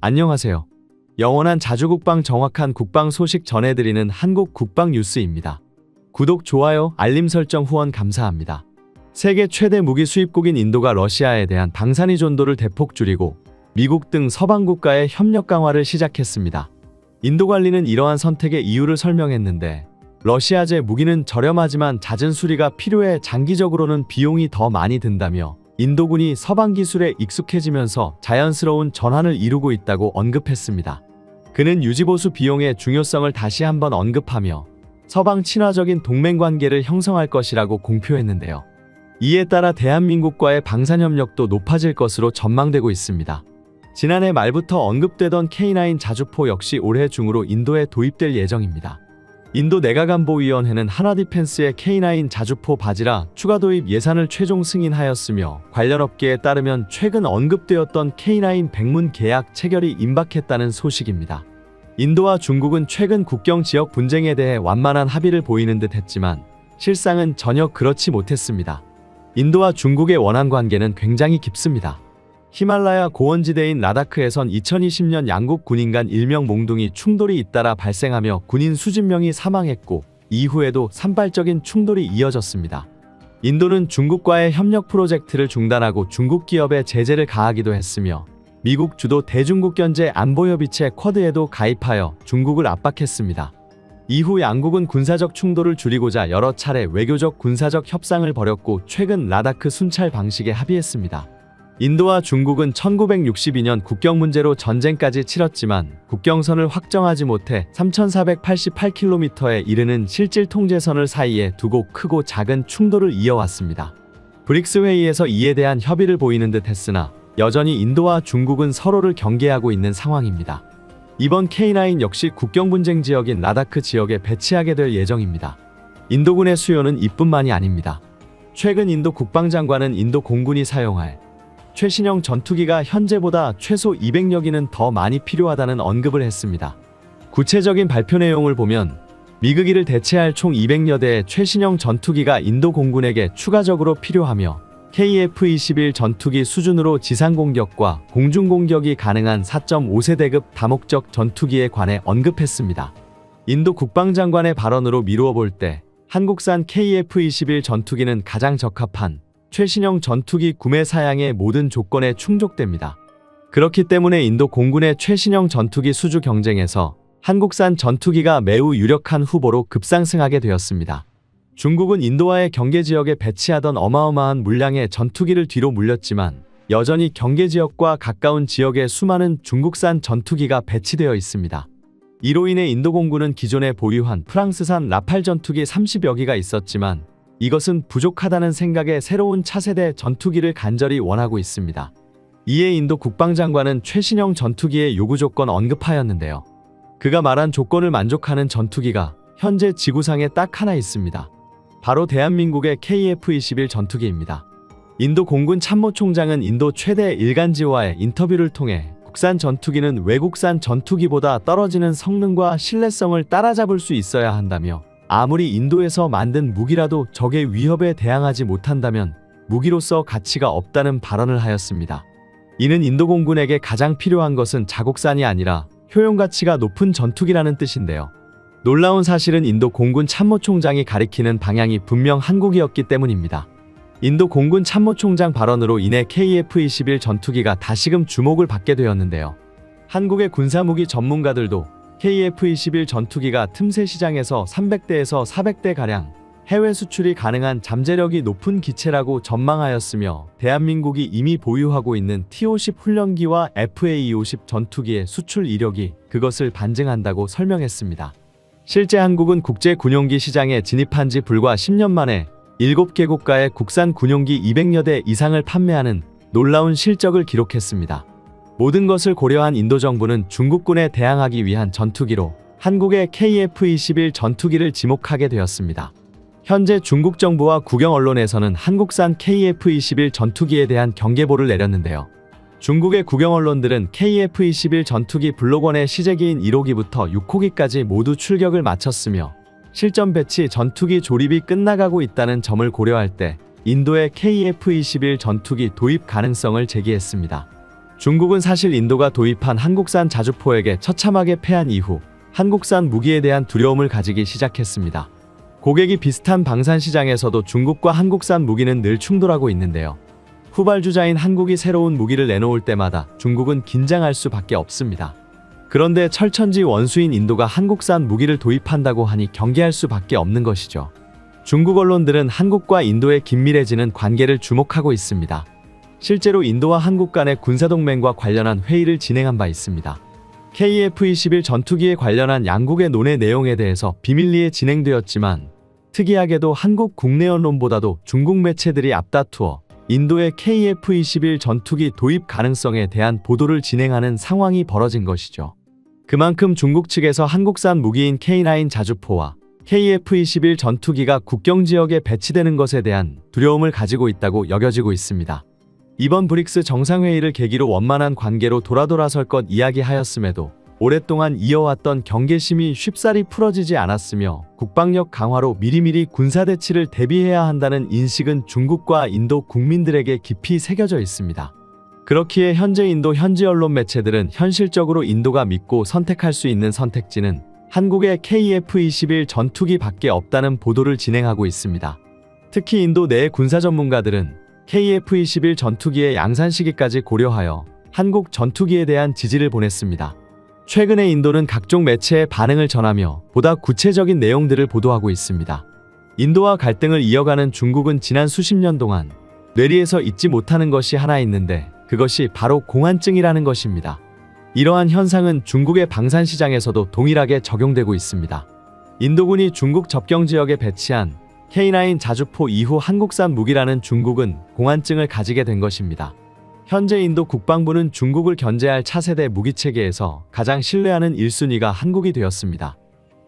안녕하세요. 영원한 자주국방 정확한 국방 소식 전해드리는 한국 국방 뉴스입니다. 구독, 좋아요, 알림 설정 후원 감사합니다. 세계 최대 무기 수입국인 인도가 러시아에 대한 방산이 존도를 대폭 줄이고 미국 등 서방 국가의 협력 강화를 시작했습니다. 인도 관리는 이러한 선택의 이유를 설명했는데 러시아제 무기는 저렴하지만 잦은 수리가 필요해 장기적으로는 비용이 더 많이 든다며 인도군이 서방 기술에 익숙해지면서 자연스러운 전환을 이루고 있다고 언급했습니다. 그는 유지보수 비용의 중요성을 다시 한번 언급하며 서방 친화적인 동맹관계를 형성할 것이라고 공표했는데요. 이에 따라 대한민국과의 방산협력도 높아질 것으로 전망되고 있습니다. 지난해 말부터 언급되던 K9 자주포 역시 올해 중으로 인도에 도입될 예정입니다. 인도 내각안보위원회는 하나디펜스의 K9 자주포 바지라 추가 도입 예산을 최종 승인하였으며 관련 업계에 따르면 최근 언급되었던 K9 백문 계약 체결이 임박했다는 소식입니다. 인도와 중국은 최근 국경 지역 분쟁에 대해 완만한 합의를 보이는 듯 했지만 실상은 전혀 그렇지 못했습니다. 인도와 중국의 원한 관계는 굉장히 깊습니다. 히말라야 고원지대인 라다크에선 2020년 양국 군인 간 일명 몽둥이 충돌이 잇따라 발생하며 군인 수십 명이 사망했고 이후에도 산발적인 충돌이 이어졌습니다. 인도는 중국과의 협력 프로젝트를 중단하고 중국 기업에 제재를 가하기도 했으며 미국 주도 대중국 견제 안보협의체 쿼드에도 가입하여 중국을 압박했습니다. 이후 양국은 군사적 충돌을 줄이고자 여러 차례 외교적 군사적 협상을 벌였고 최근 라다크 순찰 방식에 합의했습니다. 인도와 중국은 1962년 국경 문제로 전쟁까지 치렀지만 국경선을 확정하지 못해 3,488km에 이르는 실질 통제선을 사이에 두고 크고 작은 충돌을 이어왔습니다. 브릭스 회의에서 이에 대한 협의를 보이는 듯 했으나 여전히 인도와 중국은 서로를 경계하고 있는 상황입니다. 이번 K9 역시 국경 분쟁 지역인 라다크 지역에 배치하게 될 예정입니다. 인도군의 수요는 이뿐만이 아닙니다. 최근 인도 국방장관은 인도 공군이 사용할 최신형 전투기가 현재보다 최소 200여 기는 더 많이 필요하다는 언급을 했습니다. 구체적인 발표 내용을 보면 미국이를 대체할 총 200여 대의 최신형 전투기가 인도 공군에게 추가적으로 필요하며 KF-21 전투기 수준으로 지상공격과 공중공격이 가능한 4.5세대급 다목적 전투기에 관해 언급했습니다. 인도 국방장관의 발언으로 미루어 볼 때 한국산 KF-21 전투기는 가장 적합한 최신형 전투기 구매 사양의 모든 조건에 충족됩니다. 그렇기 때문에 인도 공군의 최신형 전투기 수주 경쟁에서 한국산 전투기가 매우 유력한 후보로 급상승하게 되었습니다. 중국은 인도와의 경계지역에 배치하던 어마어마한 물량의 전투기를 뒤로 물렸지만 여전히 경계지역과 가까운 지역에 수많은 중국산 전투기가 배치되어 있습니다. 이로 인해 인도 공군은 기존에 보유한 프랑스산 라팔 전투기 30여 기가 있었지만 이것은 부족하다는 생각에 새로운 차세대 전투기를 간절히 원하고 있습니다. 이에 인도 국방장관은 최신형 전투기의 요구 조건 언급하였는데요. 그가 말한 조건을 만족하는 전투기가 현재 지구상에 딱 하나 있습니다. 바로 대한민국의 KF-21 전투기입니다. 인도 공군 참모총장은 인도 최대 일간지와의 인터뷰를 통해 국산 전투기는 외국산 전투기보다 떨어지는 성능과 신뢰성을 따라잡을 수 있어야 한다며 아무리 인도에서 만든 무기라도 적의 위협에 대항하지 못한다면 무기로서 가치가 없다는 발언을 하였습니다. 이는 인도 공군에게 가장 필요한 것은 자국산이 아니라 효용가치가 높은 전투기라는 뜻인데요. 놀라운 사실은 인도 공군 참모총장이 가리키는 방향이 분명 한국이었기 때문입니다. 인도 공군 참모총장 발언으로 인해 KF-21 전투기가 다시금 주목을 받게 되었는데요. 한국의 군사무기 전문가들도 KF-21 전투기가 틈새 시장에서 300대에서 400대가량 해외 수출이 가능한 잠재력이 높은 기체라고 전망하였으며 대한민국이 이미 보유하고 있는 T-50 훈련기와 FA-50 전투기의 수출 이력이 그것을 반증한다고 설명했습니다. 실제 한국은 국제 군용기 시장에 진입한 지 불과 10년 만에 7개 국가의 국산 군용기 200여 대 이상을 판매하는 놀라운 실적을 기록했습니다. 모든 것을 고려한 인도 정부는 중국군에 대항하기 위한 전투기로 한국의 KF-21 전투기를 지목하게 되었습니다. 현재 중국 정부와 국영 언론에서는 한국산 KF-21 전투기에 대한 경계보를 내렸는데요. 중국의 국영 언론들은 KF-21 전투기 블록1의 시제기인 1호기부터 6호기까지 모두 출격을 마쳤으며 실전 배치 전투기 조립이 끝나가고 있다는 점을 고려할 때 인도의 KF-21 전투기 도입 가능성을 제기했습니다. 중국은 사실 인도가 도입한 한국산 자주포에게 처참하게 패한 이후 한국산 무기에 대한 두려움을 가지기 시작했습니다. 고객이 비슷한 방산 시장에서도 중국과 한국산 무기는 늘 충돌하고 있는데요. 후발주자인 한국이 새로운 무기를 내놓을 때마다 중국은 긴장할 수밖에 없습니다. 그런데 철천지 원수인 인도가 한국산 무기를 도입한다고 하니 경계할 수밖에 없는 것이죠. 중국 언론들은 한국과 인도의 긴밀해지는 관계를 주목하고 있습니다. 실제로 인도와 한국 간의 군사동맹과 관련한 회의를 진행한 바 있습니다. KF-21 전투기에 관련한 양국의 논의 내용에 대해서 비밀리에 진행되었지만 특이하게도 한국 국내 언론보다도 중국 매체들이 앞다투어 인도의 KF-21 전투기 도입 가능성에 대한 보도를 진행하는 상황이 벌어진 것이죠. 그만큼 중국 측에서 한국산 무기인 K9 자주포와 KF-21 전투기가 국경 지역에 배치되는 것에 대한 두려움을 가지고 있다고 여겨지고 있습니다. 이번 브릭스 정상회의를 계기로 원만한 관계로 돌아설 것 이야기하였음에도 오랫동안 이어왔던 경계심이 쉽사리 풀어지지 않았으며 국방력 강화로 미리미리 군사대치를 대비해야 한다는 인식은 중국과 인도 국민들에게 깊이 새겨져 있습니다. 그렇기에 현재 인도 현지 언론 매체들은 현실적으로 인도가 믿고 선택할 수 있는 선택지는 한국의 KF-21 전투기 밖에 없다는 보도를 진행하고 있습니다. 특히 인도 내 군사 전문가들은 KF-21 전투기의 양산 시기까지 고려하여 한국 전투기에 대한 지지를 보냈습니다. 최근에 인도는 각종 매체의 반응을 전하며 보다 구체적인 내용들을 보도하고 있습니다. 인도와 갈등을 이어가는 중국은 지난 수십 년 동안 뇌리에서 잊지 못하는 것이 하나 있는데 그것이 바로 공안증이라는 것입니다. 이러한 현상은 중국의 방산 시장에서도 동일하게 적용되고 있습니다. 인도군이 중국 접경 지역에 배치한 K9 자주포 이후 한국산 무기라는 중국은 공안증을 가지게 된 것입니다. 현재 인도 국방부는 중국을 견제할 차세대 무기체계에서 가장 신뢰하는 1순위가 한국이 되었습니다.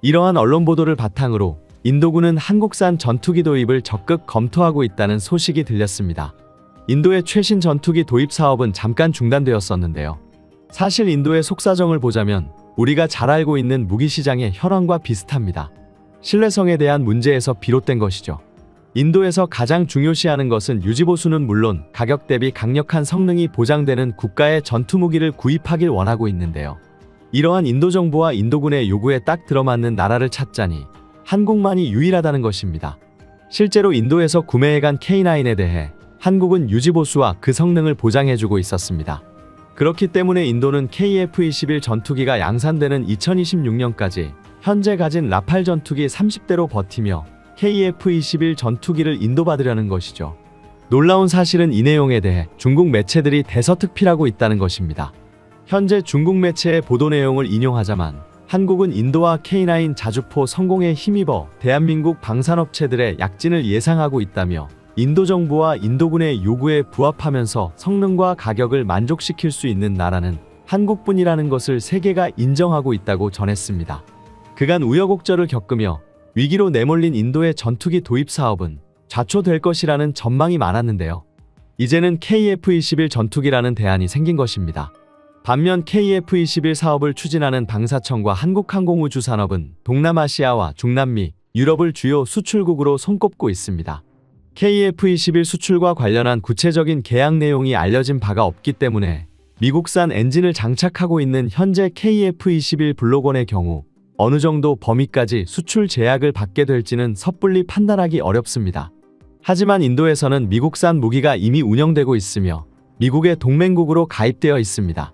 이러한 언론 보도를 바탕으로 인도군은 한국산 전투기 도입을 적극 검토하고 있다는 소식이 들렸습니다. 인도의 최신 전투기 도입 사업은 잠깐 중단되었었는데요. 사실 인도의 속사정을 보자면 우리가 잘 알고 있는 무기 시장의 혈안과 비슷합니다. 신뢰성에 대한 문제에서 비롯된 것이죠. 인도에서 가장 중요시하는 것은 유지보수는 물론 가격 대비 강력한 성능이 보장되는 국가의 전투무기를 구입하길 원하고 있는데요. 이러한 인도 정부와 인도군의 요구에 딱 들어맞는 나라를 찾자니 한국만이 유일하다는 것입니다. 실제로 인도에서 구매해간 K9에 대해 한국은 유지보수와 그 성능을 보장해주고 있었습니다. 그렇기 때문에 인도는 KF-21 전투기가 양산되는 2026년까지 현재 가진 라팔 전투기 30대로 버티며 KF-21 전투기를 인도받으려는 것이죠. 놀라운 사실은 이 내용에 대해 중국 매체들이 대서특필하고 있다는 것입니다. 현재 중국 매체의 보도 내용을 인용하자만 한국은 인도와 K9 자주포 성공에 힘입어 대한민국 방산업체들의 약진을 예상하고 있다며 인도 정부와 인도군의 요구에 부합하면서 성능과 가격을 만족시킬 수 있는 나라는 한국뿐이라는 것을 세계가 인정하고 있다고 전했습니다. 그간 우여곡절을 겪으며 위기로 내몰린 인도의 전투기 도입 사업은 좌초될 것이라는 전망이 많았는데요. 이제는 KF-21 전투기라는 대안이 생긴 것입니다. 반면 KF-21 사업을 추진하는 방사청과 한국항공우주산업은 동남아시아와 중남미, 유럽을 주요 수출국으로 손꼽고 있습니다. KF-21 수출과 관련한 구체적인 계약 내용이 알려진 바가 없기 때문에 미국산 엔진을 장착하고 있는 현재 KF-21 블록원의 경우 어느 정도 범위까지 수출 제약을 받게 될지는 섣불리 판단하기 어렵습니다. 하지만 인도에서는 미국산 무기가 이미 운영되고 있으며 미국의 동맹국으로 가입되어 있습니다.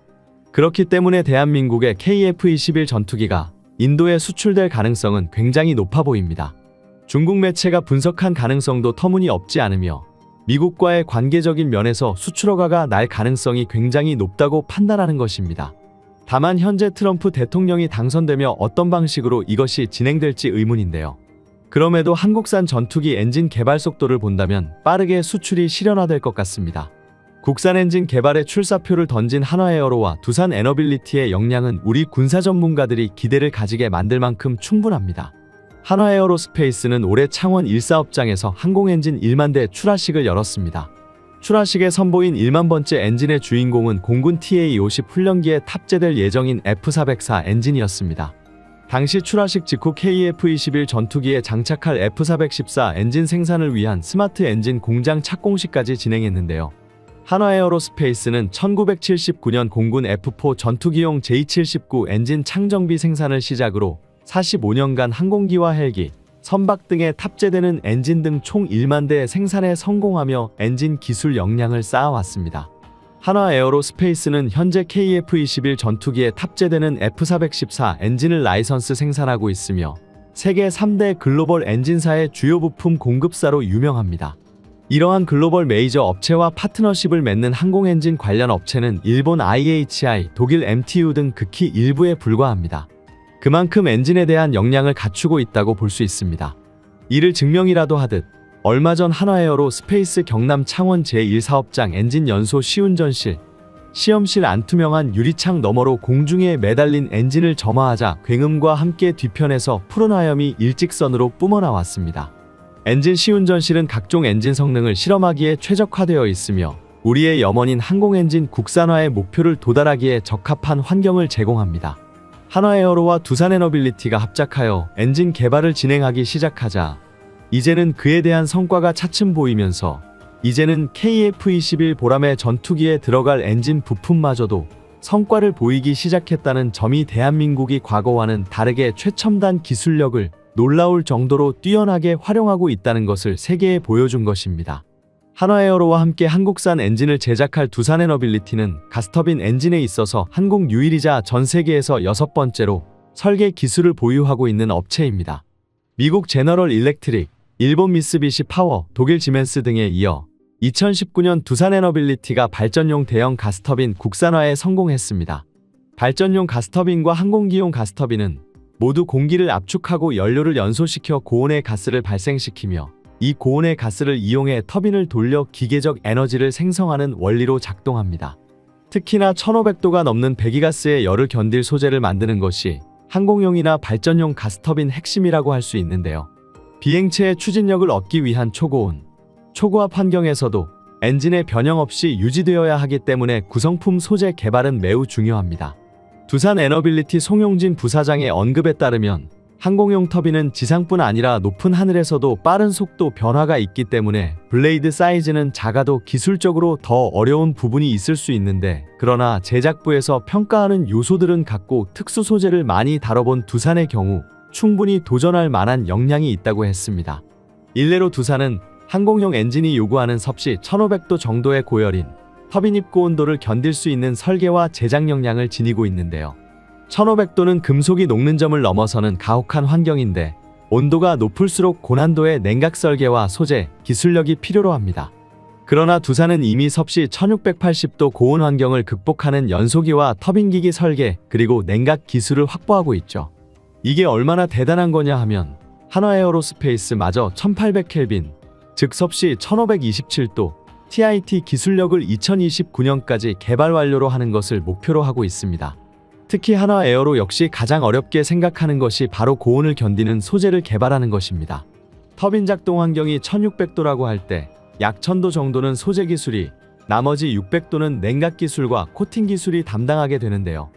그렇기 때문에 대한민국의 KF-21 전투기가 인도에 수출될 가능성은 굉장히 높아 보입니다. 중국 매체가 분석한 가능성도 터무니없지 않으며 미국과의 관계적인 면에서 수출허가가 날 가능성이 굉장히 높다고 판단하는 것입니다. 다만 현재 트럼프 대통령이 당선되며 어떤 방식으로 이것이 진행될지 의문인데요. 그럼에도 한국산 전투기 엔진 개발 속도를 본다면 빠르게 수출이 실현화될 것 같습니다. 국산 엔진 개발에 출사표를 던진 한화에어로와 두산 에너빌리티의 역량은 우리 군사 전문가들이 기대를 가지게 만들 만큼 충분합니다. 한화에어로스페이스는 올해 창원 1사업장에서 항공엔진 1만 대 출하식을 열었습니다. 출하식에 선보인 1만 번째 엔진의 주인공은 공군 TA-50 훈련기에 탑재될 예정인 F404 엔진이었습니다. 당시 출하식 직후 KF-21 전투기에 장착할 F414 엔진 생산을 위한 스마트 엔진 공장 착공식까지 진행했는데요. 한화에어로스페이스는 1979년 공군 F4 전투기용 J-79 엔진 창정비 생산을 시작으로 45년간 항공기와 헬기, 선박 등에 탑재되는 엔진 등 총 1만 대 생산에 성공하며 엔진 기술 역량을 쌓아왔습니다. 한화에어로스페이스는 현재 KF-21 전투기에 탑재되는 F414 엔진을 라이선스 생산하고 있으며 세계 3대 글로벌 엔진사의 주요 부품 공급사로 유명합니다. 이러한 글로벌 메이저 업체와 파트너십을 맺는 항공엔진 관련 업체는 일본 IHI, 독일 MTU 등 극히 일부에 불과합니다. 그만큼 엔진에 대한 역량을 갖추고 있다고 볼 수 있습니다. 이를 증명이라도 하듯 얼마 전 한화에어로스페이스 경남 창원 제1사업장 엔진 연소 시운전실, 시험실 안투명한 유리창 너머로 공중에 매달린 엔진을 점화하자 굉음과 함께 뒤편에서 푸른 화염이 일직선으로 뿜어나왔습니다. 엔진 시운전실은 각종 엔진 성능을 실험하기에 최적화되어 있으며 우리의 염원인 항공엔진 국산화의 목표를 도달하기에 적합한 환경을 제공합니다. 한화에어로와 두산에너빌리티가 합작하여 엔진 개발을 진행하기 시작하자 이제는 그에 대한 성과가 차츰 보이면서 이제는 KF-21 보람의 전투기에 들어갈 엔진 부품마저도 성과를 보이기 시작했다는 점이 대한민국이 과거와는 다르게 최첨단 기술력을 놀라울 정도로 뛰어나게 활용하고 있다는 것을 세계에 보여준 것입니다. 한화에어로와 함께 한국산 엔진을 제작할 두산에너빌리티는 가스터빈 엔진에 있어서 한국 유일이자 전 세계에서 6번째로 설계 기술을 보유하고 있는 업체입니다. 미국 제너럴 일렉트릭, 일본 미쓰비시 파워, 독일 지멘스 등에 이어 2019년 두산에너빌리티가 발전용 대형 가스터빈 국산화에 성공했습니다. 발전용 가스터빈과 항공기용 가스터빈은 모두 공기를 압축하고 연료를 연소시켜 고온의 가스를 발생시키며 이 고온의 가스를 이용해 터빈을 돌려 기계적 에너지를 생성하는 원리로 작동합니다. 특히나 1500도가 넘는 배기가스의 열을 견딜 소재를 만드는 것이 항공용이나 발전용 가스터빈 핵심이라고 할 수 있는데요. 비행체의 추진력을 얻기 위한 초고온, 초고압 환경에서도 엔진의 변형 없이 유지되어야 하기 때문에 구성품 소재 개발은 매우 중요합니다. 두산에너빌리티 송용진 부사장의 언급에 따르면 항공용 터빈은 지상뿐 아니라 높은 하늘에서도 빠른 속도 변화가 있기 때문에 블레이드 사이즈는 작아도 기술적으로 더 어려운 부분이 있을 수 있는데 그러나 제작부에서 평가하는 요소들은 같고 특수 소재를 많이 다뤄본 두산의 경우 충분히 도전할 만한 역량이 있다고 했습니다. 일례로 두산은 항공용 엔진이 요구하는 섭씨 1500도 정도의 고열인 터빈 입고 온도를 견딜 수 있는 설계와 제작 역량을 지니고 있는데요. 1500도는 금속이 녹는 점을 넘어서는 가혹한 환경인데 온도가 높을수록 고난도의 냉각 설계와 소재, 기술력이 필요로 합니다. 그러나 두산은 이미 섭씨 1680도 고온 환경을 극복하는 연소기와 터빈기기 설계 그리고 냉각 기술을 확보하고 있죠. 이게 얼마나 대단한 거냐 하면 한화에어로스페이스마저 1800켈빈, 즉 섭씨 1527도 TIT 기술력을 2029년까지 개발 완료로 하는 것을 목표로 하고 있습니다. 특히 한화에어로 역시 가장 어렵게 생각하는 것이 바로 고온을 견디는 소재를 개발하는 것입니다. 터빈 작동 환경이 1600도라고 할 때 약 1000도 정도는 소재 기술이, 나머지 600도는 냉각 기술과 코팅 기술이 담당하게 되는데요.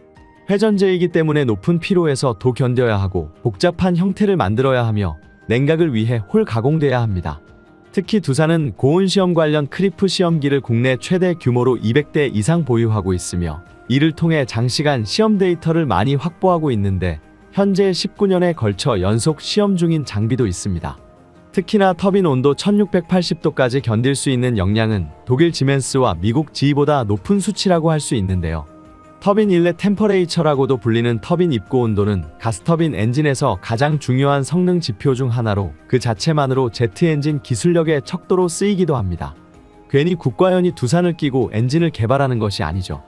회전제이기 때문에 높은 피로에서 도 견뎌야 하고 복잡한 형태를 만들어야 하며 냉각을 위해 홀 가공돼야 합니다. 특히 두산은 고온 시험 관련 크리프 시험기를 국내 최대 규모로 200대 이상 보유하고 있으며 이를 통해 장시간 시험 데이터를 많이 확보하고 있는데 현재 19년에 걸쳐 연속 시험 중인 장비도 있습니다. 특히나 터빈 온도 1680도까지 견딜 수 있는 역량은 독일 지멘스와 미국 GE보다 높은 수치라고 할 수 있는데요. 터빈 인렛 템퍼레이처라고도 불리는 터빈 입고 온도는 가스터빈 엔진에서 가장 중요한 성능 지표 중 하나로 그 자체만으로 제트 엔진 기술력의 척도로 쓰이기도 합니다. 괜히 국가연이 두산을 끼고 엔진을 개발하는 것이 아니죠.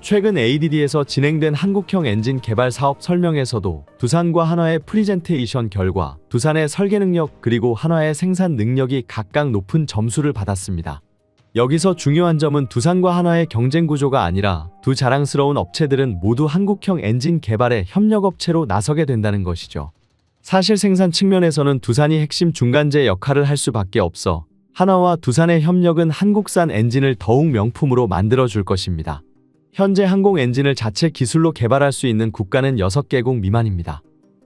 최근 ADD에서 진행된 한국형 엔진 개발 사업 설명에서도 두산과 한화의 프리젠테이션 결과 두산의 설계 능력 그리고 한화의 생산 능력이 각각 높은 점수를 받았습니다. 여기서 중요한 점은 두산과 한화의 경쟁 구조가 아니라 두 자랑스러운 업체들은 모두 한국형 엔진 개발에 협력업체로 나서게 된다는 것이죠. 사실 생산 측면에서는 두산이 핵심 중간재 역할을 할 수밖에 없어 한화와 두산의 협력은 한국산 엔진을 더욱 명품으로 만들어줄 것입니다. 현재 항공 엔진을 자체 기술로 개발할 수 있는 국가는 6개국 미만입니다.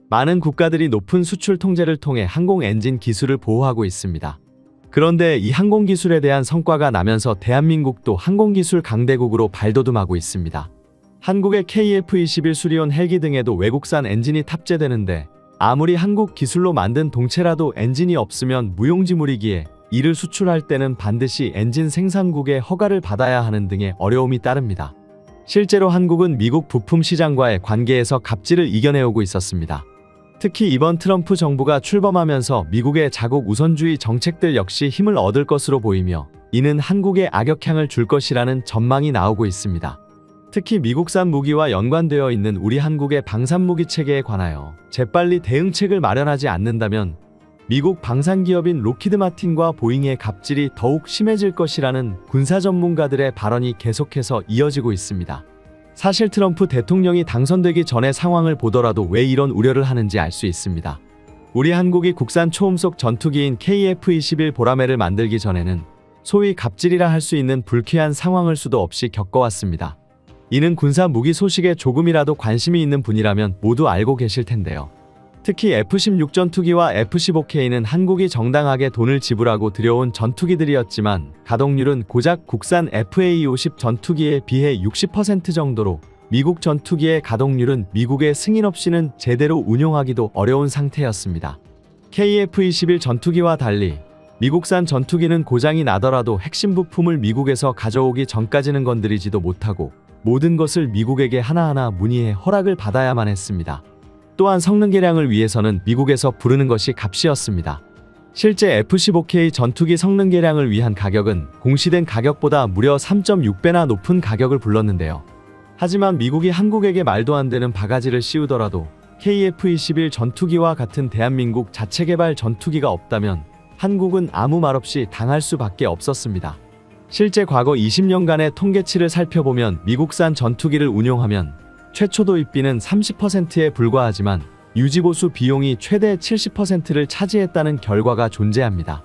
많은 국가들이 높은 수출 통제를 통해 항공 엔진 기술을 보호하고 있습니다. 그런데 이 항공기술에 대한 성과가 나면서 대한민국도 항공기술 강대국으로 발돋움하고 있습니다. 한국의 KF-21 수리온 헬기 등에도 외국산 엔진이 탑재되는데 아무리 한국 기술로 만든 동체라도 엔진이 없으면 무용지물이기에 이를 수출할 때는 반드시 엔진 생산국의 허가를 받아야 하는 등의 어려움이 따릅니다. 실제로 한국은 미국 부품 시장과의 관계에서 갑질을 이겨내오고 있었습니다. 특히 이번 트럼프 정부가 출범하면서 미국의 자국 우선주의 정책들 역시 힘을 얻을 것으로 보이며 이는 한국에 악영향을 줄 것이라는 전망이 나오고 있습니다. 특히 미국산 무기와 연관되어 있는 우리 한국의 방산무기 체계에 관하여 재빨리 대응책을 마련하지 않는다면 미국 방산기업인 로키드 마틴과 보잉의 갑질이 더욱 심해질 것이라는 군사 전문가들의 발언이 계속해서 이어지고 있습니다. 사실 트럼프 대통령이 당선되기 전의 상황을 보더라도 왜 이런 우려를 하는지 알 수 있습니다. 우리 한국이 국산 초음속 전투기인 KF-21 보라매를 만들기 전에는 소위 갑질이라 할 수 있는 불쾌한 상황을 수도 없이 겪어왔습니다. 이는 군사 무기 소식에 조금이라도 관심이 있는 분이라면 모두 알고 계실 텐데요. 특히 F-16 전투기와 F-15K는 한국이 정당하게 돈을 지불하고 들여온 전투기들이었지만 가동률은 고작 국산 FA-50 전투기에 비해 60% 정도로 미국 전투기의 가동률은 미국의 승인 없이는 제대로 운용하기도 어려운 상태였습니다. KF-21 전투기와 달리 미국산 전투기는 고장이 나더라도 핵심 부품을 미국에서 가져오기 전까지는 건드리지도 못하고 모든 것을 미국에게 하나하나 문의해 허락을 받아야만 했습니다. 또한 성능 개량을 위해서는 미국에서 부르는 것이 값이었습니다. 실제 F-15K 전투기 성능 개량을 위한 가격은 공시된 가격보다 무려 3.6배나 높은 가격을 불렀는데요. 하지만 미국이 한국에게 말도 안 되는 바가지를 씌우더라도 KF-21 전투기와 같은 대한민국 자체 개발 전투기가 없다면 한국은 아무 말 없이 당할 수밖에 없었습니다. 실제 과거 20년간의 통계치를 살펴보면 미국산 전투기를 운용하면 최초 도입비는 30%에 불과하지만 유지보수 비용이 최대 70%를 차지했다는 결과가 존재합니다.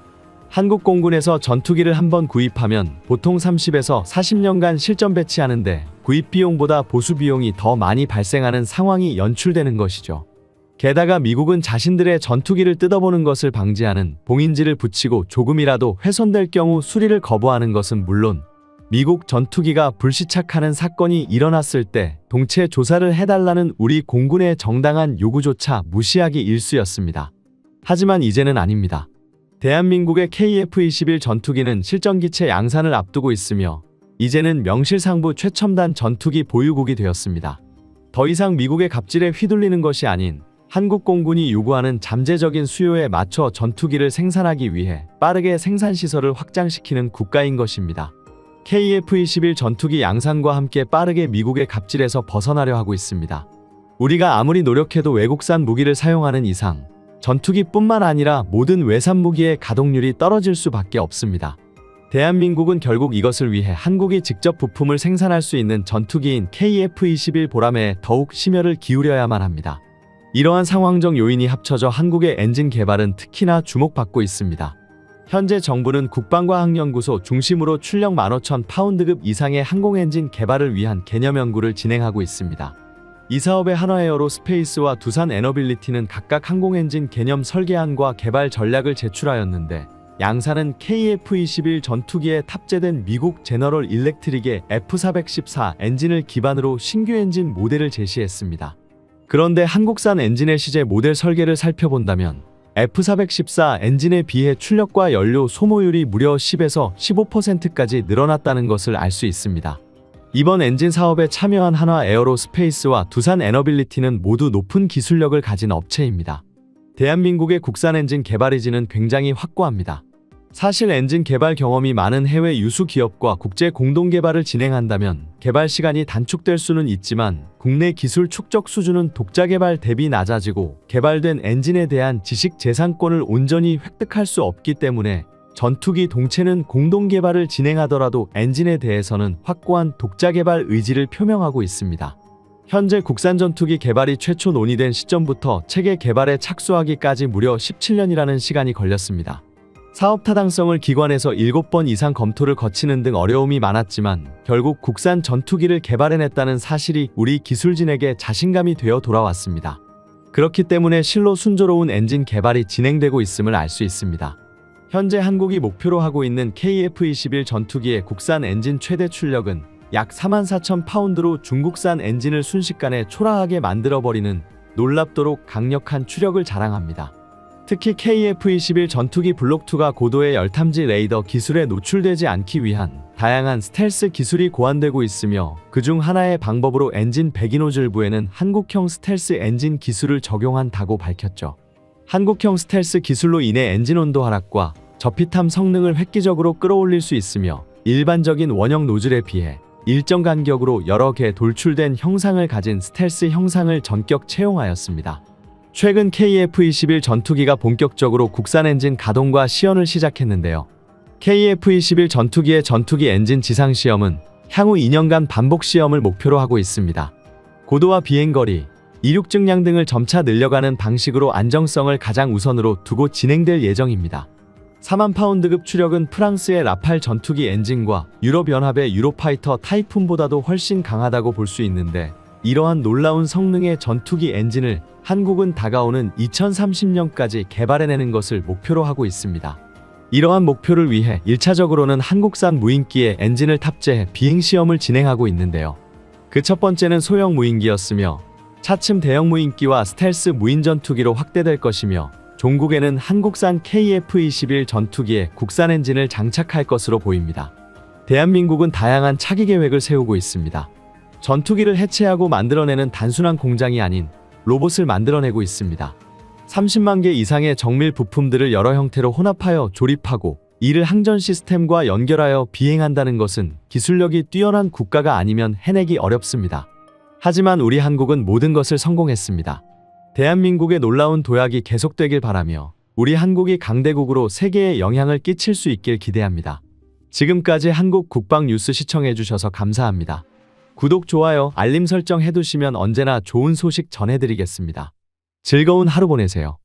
한국 공군에서 전투기를 한번 구입하면 보통 30에서 40년간 실전 배치하는데 구입 비용보다 보수 비용이 더 많이 발생하는 상황이 연출되는 것이죠. 게다가 미국은 자신들의 전투기를 뜯어보는 것을 방지하는 봉인지를 붙이고 조금이라도 훼손될 경우 수리를 거부하는 것은 물론 미국 전투기가 불시착하는 사건이 일어났을 때 동체 조사를 해달라는 우리 공군의 정당한 요구조차 무시하기 일쑤였습니다. 하지만 이제는 아닙니다. 대한민국의 KF-21 전투기는 실전기체 양산을 앞두고 있으며 이제는 명실상부 최첨단 전투기 보유국이 되었습니다. 더 이상 미국의 갑질에 휘둘리는 것이 아닌 한국 공군이 요구하는 잠재적인 수요에 맞춰 전투기를 생산하기 위해 빠르게 생산시설을 확장시키는 국가인 것입니다. KF-21 전투기 양산과 함께 빠르게 미국의 갑질에서 벗어나려 하고 있습니다. 우리가 아무리 노력해도 외국산 무기를 사용하는 이상 전투기뿐만 아니라 모든 외산 무기의 가동률이 떨어질 수밖에 없습니다. 대한민국은 결국 이것을 위해 한국이 직접 부품을 생산할 수 있는 전투기인 KF-21 보라매에 더욱 심혈을 기울여야만 합니다. 이러한 상황적 요인이 합쳐져 한국의 엔진 개발은 특히나 주목받고 있습니다. 현재 정부는 국방과학연구소 중심으로 출력 15,000파운드급 이상의 항공엔진 개발을 위한 개념 연구를 진행하고 있습니다. 이 사업에 한화에어로스페이스와 두산에너빌리티는 각각 항공엔진 개념 설계안과 개발 전략을 제출하였는데 양사는 KF-21 전투기에 탑재된 미국 제너럴 일렉트릭의 F414 엔진을 기반으로 신규 엔진 모델을 제시했습니다. 그런데 한국산 엔진의 시제 모델 설계를 살펴본다면 F414 엔진에 비해 출력과 연료 소모율이 무려 10에서 15%까지 늘어났다는 것을 알 수 있습니다. 이번 엔진 사업에 참여한 한화에어로스페이스와 두산에너빌리티는 모두 높은 기술력을 가진 업체입니다. 대한민국의 국산 엔진 개발 의지는 굉장히 확고합니다. 사실 엔진 개발 경험이 많은 해외 유수 기업과 국제 공동 개발을 진행한다면 개발 시간이 단축될 수는 있지만 국내 기술 축적 수준은 독자 개발 대비 낮아지고 개발된 엔진에 대한 지식 재산권을 온전히 획득할 수 없기 때문에 전투기 동체는 공동 개발을 진행하더라도 엔진에 대해서는 확고한 독자 개발 의지를 표명하고 있습니다. 현재 국산 전투기 개발이 최초 논의된 시점부터 체계 개발에 착수하기까지 무려 17년이라는 시간이 걸렸습니다. 사업 타당성을 기관에서 7번 이상 검토를 거치는 등 어려움이 많았지만 결국 국산 전투기를 개발해냈다는 사실이 우리 기술진에게 자신감이 되어 돌아왔습니다. 그렇기 때문에 실로 순조로운 엔진 개발이 진행되고 있음을 알 수 있습니다. 현재 한국이 목표로 하고 있는 KF-21 전투기의 국산 엔진 최대 출력은 약 44,000파운드로 중국산 엔진을 순식간에 초라하게 만들어버리는 놀랍도록 강력한 추력을 자랑합니다. 특히 KF-21 전투기 블록2가 고도의 열탐지 레이더 기술에 노출되지 않기 위한 다양한 스텔스 기술이 고안되고 있으며 그중 하나의 방법으로 엔진 배기노즐부에는 한국형 스텔스 엔진 기술을 적용한다고 밝혔죠. 한국형 스텔스 기술로 인해 엔진 온도 하락과 저피탐 성능을 획기적으로 끌어올릴 수 있으며 일반적인 원형 노즐에 비해 일정 간격으로 여러 개 돌출된 형상을 가진 스텔스 형상을 전격 채용하였습니다. 최근 KF-21 전투기가 본격적으로 국산 엔진 가동과 시연을 시작했는데요. KF-21 전투기의 전투기 엔진 지상 시험은 향후 2년간 반복 시험을 목표로 하고 있습니다. 고도와 비행거리, 이륙 증량 등을 점차 늘려가는 방식으로 안정성을 가장 우선으로 두고 진행될 예정입니다. 4만 파운드급 추력은 프랑스의 라팔 전투기 엔진과 유럽연합의 유로파이터 타이푼보다도 훨씬 강하다고 볼 수 있는데 이러한 놀라운 성능의 전투기 엔진을 한국은 다가오는 2030년까지 개발해내는 것을 목표로 하고 있습니다. 이러한 목표를 위해 1차적으로는 한국산 무인기에 엔진을 탑재해 비행시험을 진행하고 있는데요. 그 첫 번째는 소형 무인기였으며 차츰 대형 무인기와 스텔스 무인 전투기로 확대될 것이며 종국에는 한국산 KF-21 전투기에 국산 엔진을 장착할 것으로 보입니다. 대한민국은 다양한 차기 계획을 세우고 있습니다. 전투기를 해체하고 만들어내는 단순한 공장이 아닌 로봇을 만들어내고 있습니다. 30만 개 이상의 정밀 부품들을 여러 형태로 혼합하여 조립하고 이를 항전 시스템과 연결하여 비행한다는 것은 기술력이 뛰어난 국가가 아니면 해내기 어렵습니다. 하지만 우리 한국은 모든 것을 성공했습니다. 대한민국의 놀라운 도약이 계속되길 바라며 우리 한국이 강대국으로 세계에 영향을 끼칠 수 있길 기대합니다. 지금까지 한국 국방 뉴스 시청해주셔서 감사합니다. 구독, 좋아요, 알림 설정 해두시면 언제나 좋은 소식 전해드리겠습니다. 즐거운 하루 보내세요.